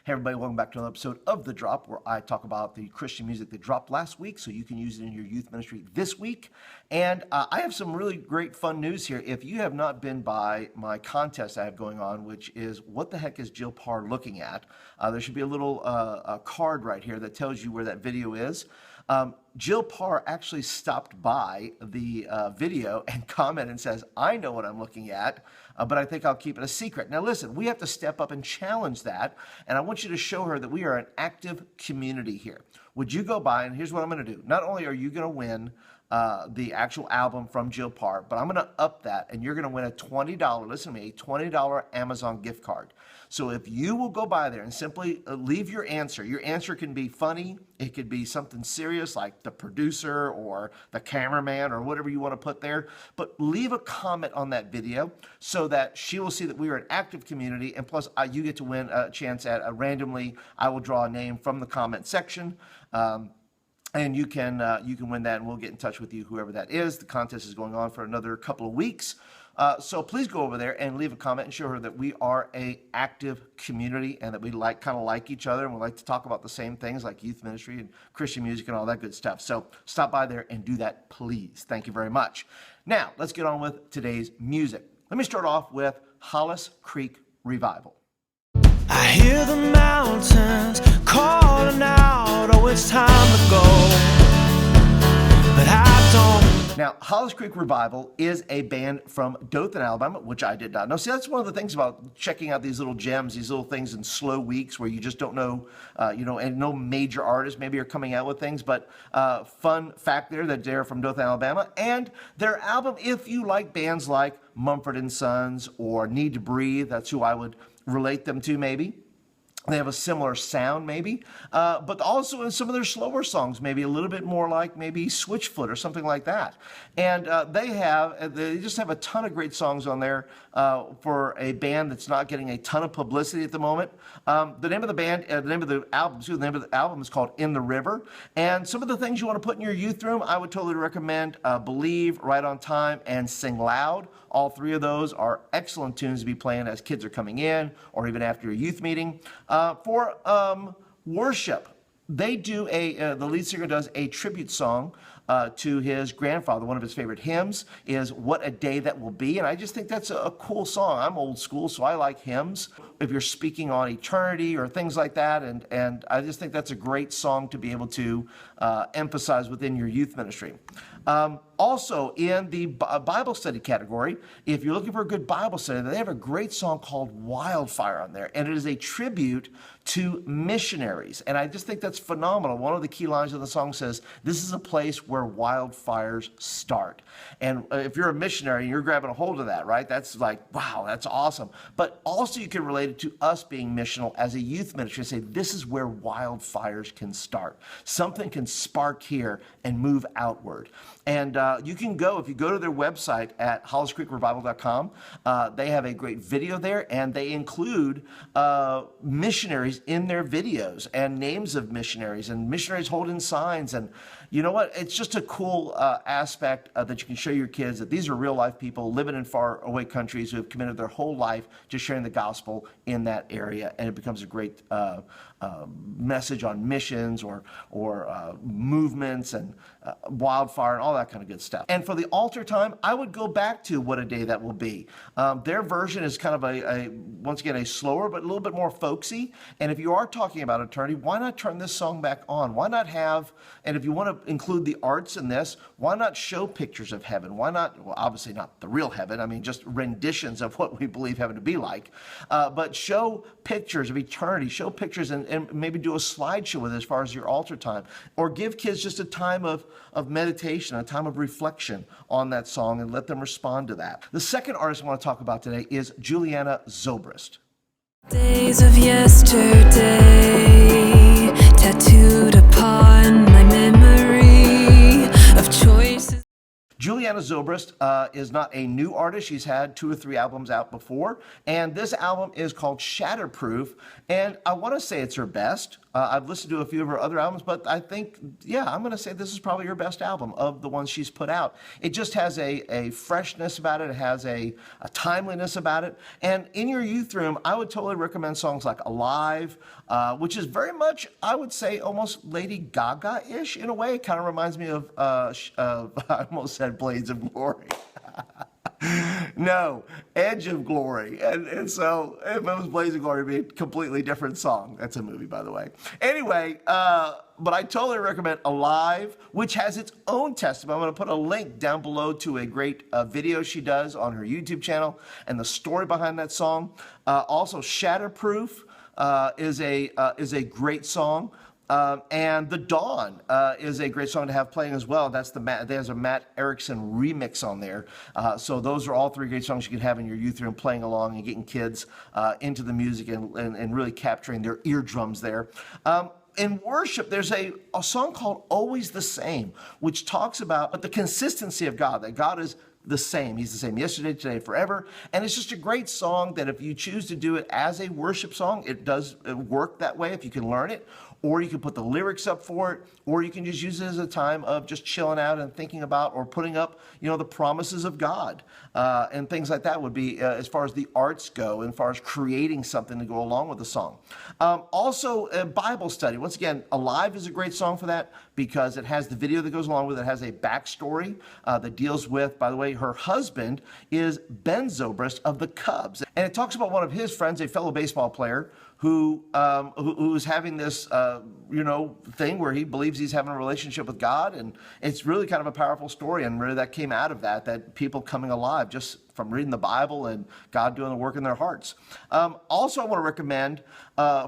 Hey everybody, welcome back to another episode of The Drop, where I talk about the Christian music that dropped last week so you can use it in your youth ministry this week. And I have some really great fun news here. If you have not been by my contest I have going on, which is What the Heck is Jill Parr Looking At? There should be a little card right here that tells you where that video is. Jill Parr actually stopped by the video and commented and says, I know what I'm looking at, but I think I'll keep it a secret. Now listen, we have to step up and challenge that, and I want you to show her that we are an active community here. Would you go by, and here's what I'm going to do. Not only are you going to win the actual album from Jill Parr, but I'm going to up that, and you're going to win a $20, listen to me, a $20 Amazon gift card. So if you will go by there and simply leave your answer can be funny, it could be something serious like the producer or the cameraman or whatever you want to put there, but leave a comment on that video so that she will see that we are an active community, and plus you get to win a chance at randomly, I will draw a name from the comment section. And you can win that, and we'll get in touch with you, whoever that is. The contest is going on for another couple of weeks. So please go over there and leave a comment and show her that we are a active community and that we kind of like each other, and we like to talk about the same things like youth ministry and Christian music and all that good stuff. So stop by there and do that, please. Thank you very much. Now, let's get on with today's music. Let me start off with Hollis Creek Revival. I hear the mountains calling out, oh, it's time to go, but I don't. Now, Hollis Creek Revival is a band from Dothan, Alabama, which I did not know. See, that's one of the things about checking out these little gems, these little things in slow weeks where you just don't know, and no major artists maybe are coming out with things, but fun fact there that they're from Dothan, Alabama, and their album, if you like bands like Mumford & Sons or Need to Breathe, that's who I would relate them to maybe. They have a similar sound maybe, but also in some of their slower songs, maybe a little bit more like maybe Switchfoot or something like that. And they just have a ton of great songs on there for a band that's not getting a ton of publicity at the moment. The name of the album is called In the River. And some of the things you want to put in your youth room, I would totally recommend Believe, Right on Time, and Sing Loud. All three of those are excellent tunes to be playing as kids are coming in or even after your youth meeting. For worship, they do the lead singer does a tribute song to his grandfather. One of his favorite hymns is What a Day That Will Be, and I just think that's a cool song. I'm old school, so I like hymns. If you're speaking on eternity or things like that, and I just think that's a great song to be able to emphasize within your youth ministry. Also, in the Bible study category, if you're looking for a good Bible study, they have a great song called Wildfire on there, and it is a tribute to missionaries, and I just think that's phenomenal. One of the key lines of the song says, this is a place where wildfires start. And if you're a missionary, you're grabbing a hold of that, right? That's like, wow, that's awesome. But also you can relate it to us being missional as a youth ministry and say, this is where wildfires can start. Something can spark here and move outward. And you can go, if you go to their website at holliscreekrevival.com, they have a great video there, and they include missionaries in their videos and names of missionaries and missionaries holding signs. And you know what? It's just a cool aspect that you can show your kids that these are real life people living in far away countries who have committed their whole life to sharing the gospel in that area. And it becomes a great message on missions or movements and wildfire and all that kind of good stuff. And for the altar time, I would go back to What a Day That Will Be. Their version is kind of once again, a slower but a little bit more folksy. And if you are talking about eternity, why not turn this song back on? Why not have, and if you want to include the arts in this, why not show pictures of heaven? Why not, well, obviously not the real heaven, I mean just renditions of what we believe heaven to be like, but show pictures of eternity, show pictures and maybe do a slideshow with it as far as your altar time, or give kids just a time of meditation, a time of reflection on that song and let them respond to that. The second artist I want to talk about today is Julianna Zobrist. Days of yesterday tattooed upon my memory of choices. Julianna Zobrist is not a new artist. She's had 2 or 3 albums out before, and this album is called Shatterproof, and I want to say it's her best. I've listened to a few of her other albums, but I think, yeah, I'm going to say this is probably her best album of the ones she's put out. It just has a freshness about it. It has a timeliness about it. And in your youth room, I would totally recommend songs like Alive, which is very much, I would say, almost Lady Gaga-ish in a way. It kind of reminds me of I almost said Blades of Glory. No, Edge of Glory. And so if it was Blades of Glory, it'd be a completely different song. That's a movie, by the way. Anyway, but I totally recommend Alive, which has its own testimony. I'm going to put a link down below to a great video she does on her YouTube channel and the story behind that song. Also, Shatterproof is a great song. And The Dawn is a great song to have playing as well. There's a Matt Erickson remix on there. So those are all 3 great songs you can have in your youth room playing along and getting kids into the music and really capturing their eardrums there. In worship, there's a song called Always the Same, which talks about the consistency of God, that God is the same. He's the same yesterday, today, forever. And it's just a great song that if you choose to do it as a worship song, it does work that way if you can learn it. Or you can put the lyrics up for it, or you can just use it as a time of just chilling out and thinking about or putting up, the promises of God and things like that would be as far as the arts go, and as far as creating something to go along with the song. Also, a Bible study. Once again, Alive is a great song for that because it has the video that goes along with it. It has a backstory that deals with, by the way, her husband is Ben Zobrist of the Cubs. And it talks about one of his friends, a fellow baseball player, who's having this, thing where he believes he's having a relationship with God, and it's really kind of a powerful story, and really that came out of that people coming alive just from reading the Bible and God doing the work in their hearts. Also, I want to recommend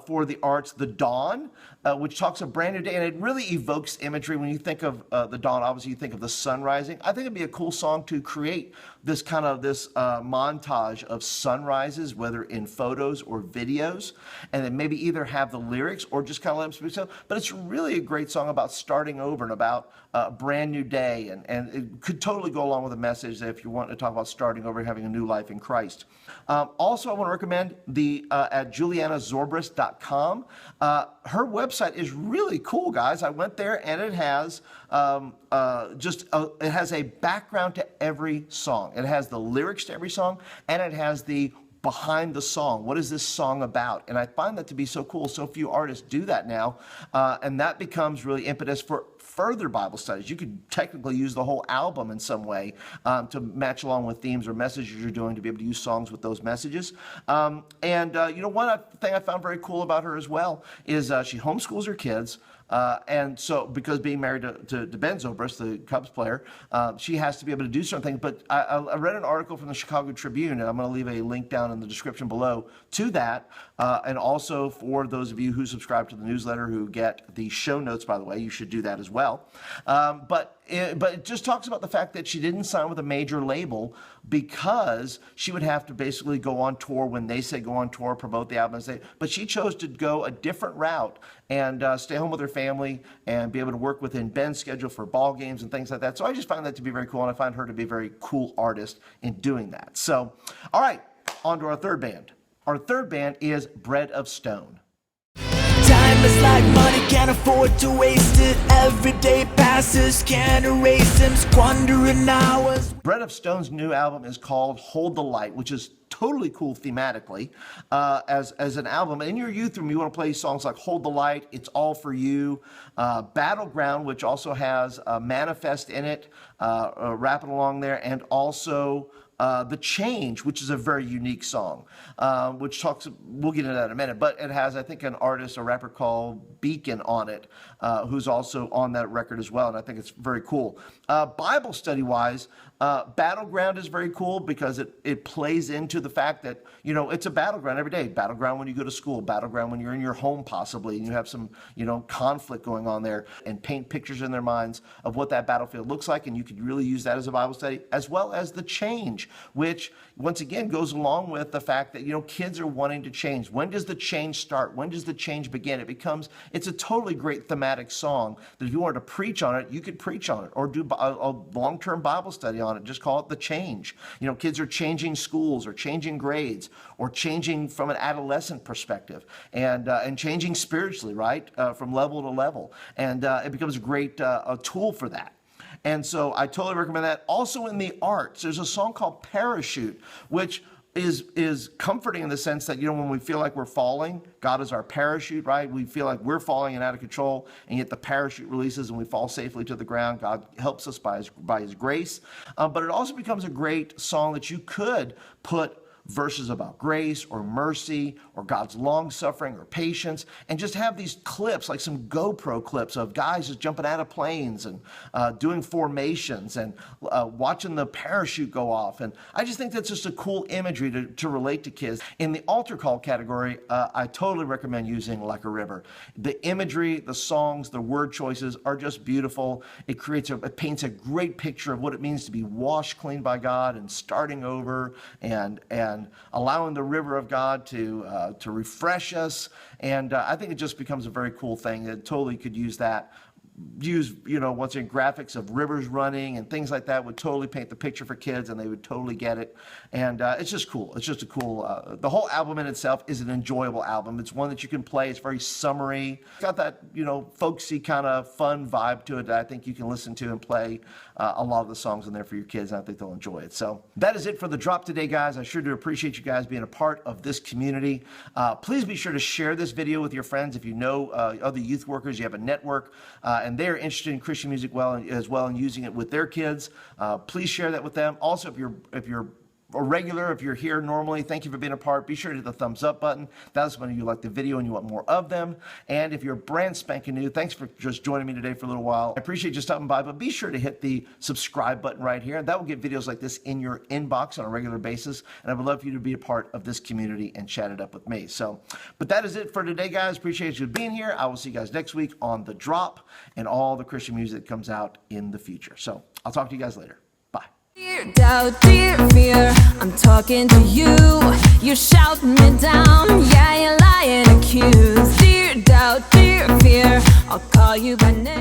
for the arts, The Dawn, which talks of brand new day, and it really evokes imagery. When you think of the dawn, obviously you think of the sun rising. I think it'd be a cool song to create this montage of sunrises, whether in photos or videos, and then maybe either have the lyrics or just kind of let them speak themselves. But it's really a great song about starting over and about a brand new day, and it could totally go along with a message that if you want to talk about starting over and having a new life in Christ. Also, I want to recommend at juliannazobrist.com. Her website is really cool, guys. I went there, and it has it has a background to every song. It has the lyrics to every song, and it has the behind the song. What is this song about? And I find that to be so cool. So few artists do that now, and that becomes really impetus for further Bible studies. You could technically use the whole album in some way to match along with themes or messages you're doing, to be able to use songs with those messages. One thing I found very cool about her as well is she homeschools her kids. And so, because being married to Ben Zobrist, the Cubs player, she has to be able to do certain things. But I read an article from the Chicago Tribune, and I'm going to leave a link down in the description below to that. And also for those of you who subscribe to the newsletter, who get the show notes, by the way, you should do that as well. But it just talks about the fact that she didn't sign with a major label because she would have to basically go on tour when they say go on tour, promote the album. But she chose to go a different route and stay home with her family and be able to work within Ben's schedule for ball games and things like that. So I just find that to be very cool, and I find her to be a very cool artist in doing that. So, all right, on to our third band. Our third band is Bread of Stone. Time is like money, can't afford to waste it. Every day passes, can't erase them, squandering hours. Bread of Stone's new album is called Hold the Light, which is totally cool thematically as an album. In your youth room, you want to play songs like Hold the Light, It's All For You, Battleground, which also has Manifest in it, rapping along there, and also The Change, which is a very unique song, which talks, we'll get into that in a minute, but it has, I think, an artist, a rapper called Beacon on it, who's also on that record as well, and I think it's very cool. Bible study-wise, Battleground is very cool because it plays into the fact that, it's a battleground every day. Battleground when you go to school, battleground when you're in your home possibly, and you have some, conflict going on there, and paint pictures in their minds of what that battlefield looks like, and you could really use that as a Bible study, as well as The Change, change, which once again goes along with the fact that, kids are wanting to change. When does the change start? When does the change begin? It's a totally great thematic song that if you wanted to preach on it, you could preach on it or do a long-term Bible study on it. Just call it The Change. Kids are changing schools or changing grades or changing from an adolescent perspective and changing spiritually, right? From level to level. And it becomes a great a tool for that. And so I totally recommend that. Also in the arts, there's a song called Parachute, which is comforting in the sense that, when we feel like we're falling, God is our parachute, right? We feel like we're falling and out of control, and yet the parachute releases and we fall safely to the ground. God helps us by his grace. But it also becomes a great song that you could put verses about grace or mercy or God's long suffering or patience, and just have these clips, like some GoPro clips of guys just jumping out of planes and doing formations and watching the parachute go off. And I just think that's just a cool imagery to relate to kids. In the altar call category, I totally recommend using Like a River. The imagery, the songs, the word choices are just beautiful. It paints a great picture of what it means to be washed clean by God and starting over and allowing the river of God to refresh us. And I think it just becomes a very cool thing. It totally could use that. Once again, graphics of rivers running and things like that would totally paint the picture for kids, and they would totally get it. And it's just cool. It's just a cool, the whole album in itself is an enjoyable album. It's one that you can play. It's very summery. It's got that, folksy kind of fun vibe to it that I think you can listen to and play a lot of the songs in there for your kids, and I think they'll enjoy it. So that is it for the drop today, guys. I sure do appreciate you guys being a part of this community. Please be sure to share this video with your friends. If you know other youth workers, you have a network, and they're interested in Christian music as well and using it with their kids, please share that with them. Also, if you're a regular, if you're here normally, thank you for being a part. Be sure to hit the thumbs up button. That's when you like the video and you want more of them. And if you're brand spanking new, thanks for just joining me today for a little while. I appreciate you stopping by, but be sure to hit the subscribe button right here. That will get videos like this in your inbox on a regular basis. And I would love for you to be a part of this community and chat it up with me. But that is it for today, guys. Appreciate you being here. I will see you guys next week on The Drop and all the Christian music that comes out in the future. So I'll talk to you guys later. Bye. Dear doubt, dear fear, I'm talking to you. You're shouting me down, yeah, you're lying accused. Dear doubt, dear fear, I'll call you by name.